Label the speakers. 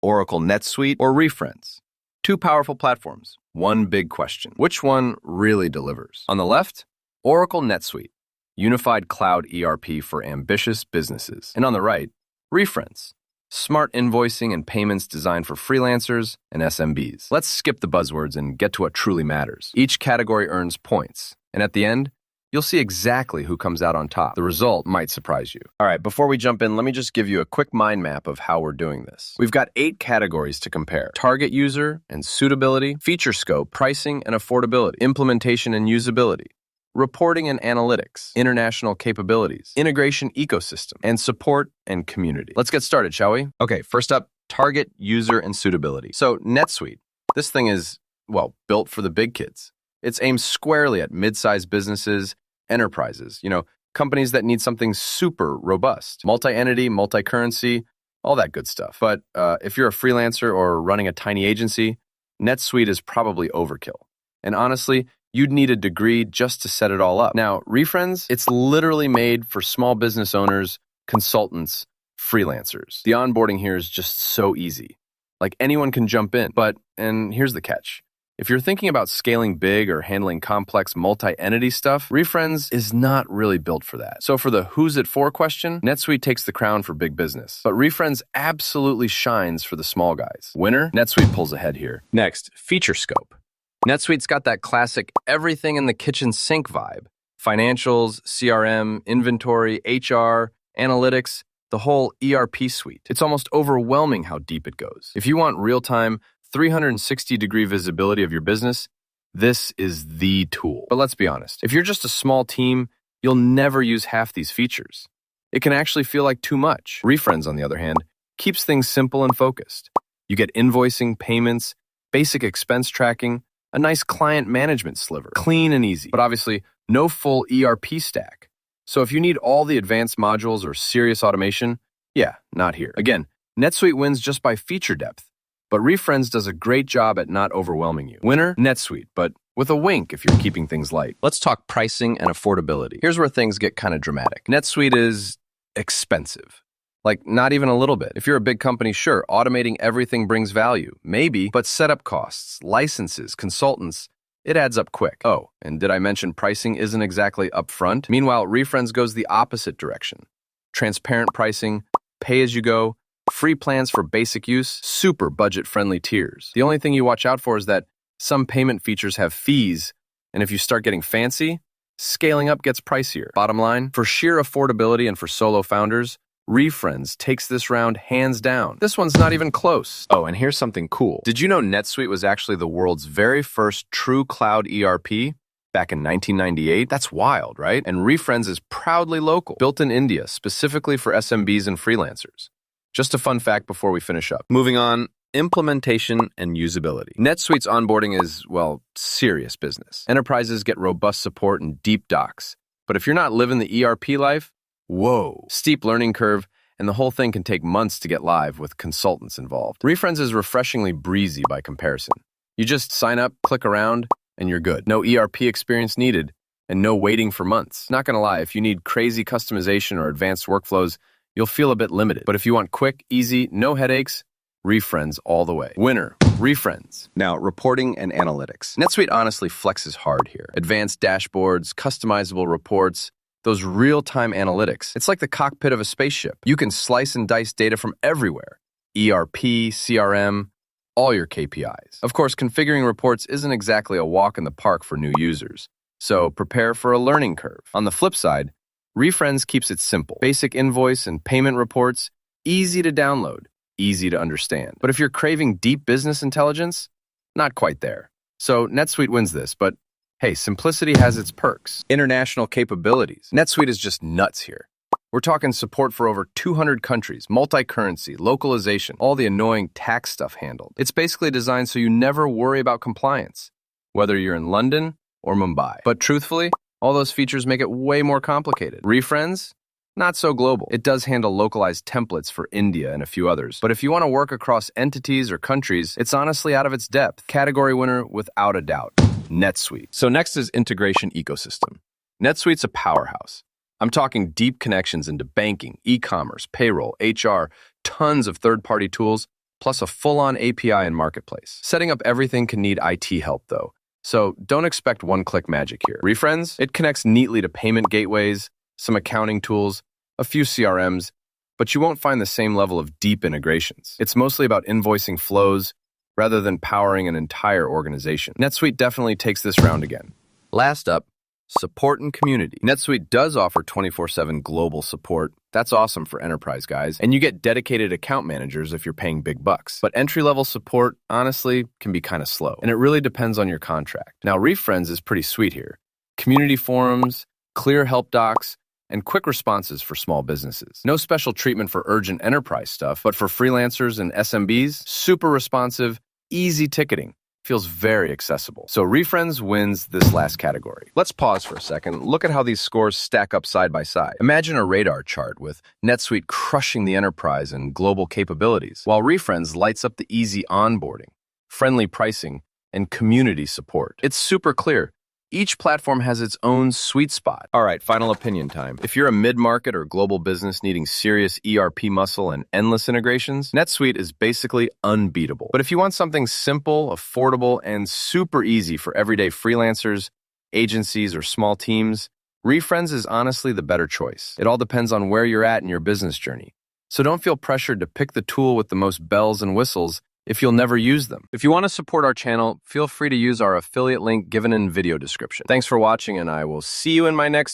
Speaker 1: Oracle NetSuite, or Refrens. Two powerful platforms, one big question. Which one really delivers? On the left, Oracle NetSuite, unified cloud ERP for ambitious businesses. And on the right, Refrens, smart invoicing and payments designed for freelancers and SMBs. Let's skip the buzzwords and get to what truly matters. Each category earns points, and at the end, you'll see exactly who comes out on top. The result might surprise you. All right, before we jump in, let me just give you a quick mind map of how we're doing this. We've got 8 categories to compare: target user and suitability, feature scope, pricing and affordability, implementation and usability, reporting and analytics, international capabilities, integration ecosystem, and support and community. Let's get started, shall we? Okay, first up, target user and suitability. So NetSuite, this thing is, well, built for the big kids. It's aimed squarely at mid-sized businesses, enterprises, companies that need something super robust, multi-entity, multi-currency, all that good stuff. But if you're a freelancer or running a tiny agency, NetSuite is probably overkill. And honestly, you'd need a degree just to set it all up. Now, Refrens, it's literally made for small business owners, consultants, freelancers. The onboarding here is just so easy. Like anyone can jump in. And here's the catch. If you're thinking about scaling big or handling complex multi-entity stuff, Refrens is not really built for that. So for the who's it for question, NetSuite takes the crown for big business. But Refrens absolutely shines for the small guys. Winner? NetSuite pulls ahead here. Next, feature scope. NetSuite's got that classic everything in the kitchen sink vibe. Financials, CRM, inventory, HR, analytics, the whole ERP suite. It's almost overwhelming how deep it goes. If you want real-time, 360-degree visibility of your business, this is the tool. But let's be honest, if you're just a small team, you'll never use half these features. It can actually feel like too much. Refrens, on the other hand, keeps things simple and focused. You get invoicing, payments, basic expense tracking, a nice client management sliver, clean and easy, but obviously no full ERP stack. So if you need all the advanced modules or serious automation, yeah, not here. Again, NetSuite wins just by feature depth. But Refrens does a great job at not overwhelming you. Winner? NetSuite, but with a wink if you're keeping things light. Let's talk pricing and affordability. Here's where things get kind of dramatic. NetSuite is expensive. Like, not even a little bit. If you're a big company, sure, automating everything brings value. Maybe, but setup costs, licenses, consultants, it adds up quick. Oh, and did I mention pricing isn't exactly upfront? Meanwhile, Refrens goes the opposite direction. Transparent pricing, pay-as-you-go, free plans for basic use, super budget-friendly tiers. The only thing you watch out for is that some payment features have fees, and if you start getting fancy, scaling up gets pricier. Bottom line, for sheer affordability and for solo founders, Refrens takes this round hands down. This one's not even close. Oh, and here's something cool. Did you know NetSuite was actually the world's very first true cloud ERP? Back in 1998? That's wild, right? And Refrens is proudly local, built in India, specifically for SMBs and freelancers. Just a fun fact before we finish up. Moving on, implementation and usability. NetSuite's onboarding is, well, serious business. Enterprises get robust support and deep docs. But if you're not living the ERP life, whoa, steep learning curve, and the whole thing can take months to get live with consultants involved. Refrens is refreshingly breezy by comparison. You just sign up, click around, and you're good. No ERP experience needed, and no waiting for months. Not gonna lie, if you need crazy customization or advanced workflows, you'll feel a bit limited. But if you want quick, easy, no headaches, Refrens all the way. Winner, Refrens. Now, reporting and analytics. NetSuite honestly flexes hard here. Advanced dashboards, customizable reports, those real-time analytics. It's like the cockpit of a spaceship. You can slice and dice data from everywhere. ERP, CRM, all your KPIs. Of course, configuring reports isn't exactly a walk in the park for new users. So prepare for a learning curve. On the flip side, Refrens keeps it simple. Basic invoice and payment reports, easy to download, easy to understand. But if you're craving deep business intelligence, not quite there. So NetSuite wins this, but hey, simplicity has its perks. International capabilities. NetSuite is just nuts here. We're talking support for over 200 countries, multi-currency, localization, all the annoying tax stuff handled. It's basically designed so you never worry about compliance, whether you're in London or Mumbai. But truthfully, all those features make it way more complicated. Refrens? Not so global. It does handle localized templates for India and a few others. But if you want to work across entities or countries, it's honestly out of its depth. Category winner without a doubt. NetSuite. So next is integration ecosystem. NetSuite's a powerhouse. I'm talking deep connections into banking, e-commerce, payroll, HR, tons of third-party tools, plus a full-on API and marketplace. Setting up everything can need IT help, though, so don't expect one-click magic here. Refrens, it connects neatly to payment gateways, some accounting tools, a few CRMs, but you won't find the same level of deep integrations. It's mostly about invoicing flows rather than powering an entire organization. NetSuite definitely takes this round again. Last up, support and community. NetSuite does offer 24/7 global support. That's awesome for enterprise guys. And you get dedicated account managers if you're paying big bucks. But entry-level support, honestly, can be kind of slow. And it really depends on your contract. Now, Refrens is pretty sweet here. Community forums, clear help docs, and quick responses for small businesses. No special treatment for urgent enterprise stuff, but for freelancers and SMBs, super responsive, easy ticketing. Feels very accessible. So Refrens wins this last category. Let's pause for a second. Look at how these scores stack up side by side. Imagine a radar chart with NetSuite crushing the enterprise and global capabilities, while Refrens lights up the easy onboarding, friendly pricing, and community support. It's super clear. Each platform has its own sweet spot. All right, final opinion time. If you're a mid-market or global business needing serious ERP muscle and endless integrations, NetSuite is basically unbeatable. But if you want something simple, affordable, and super easy for everyday freelancers, agencies, or small teams, Refrens is honestly the better choice. It all depends on where you're at in your business journey. So don't feel pressured to pick the tool with the most bells and whistles if you'll never use them. If you want to support our channel, feel free to use our affiliate link given in video description. Thanks for watching, and I will see you in my next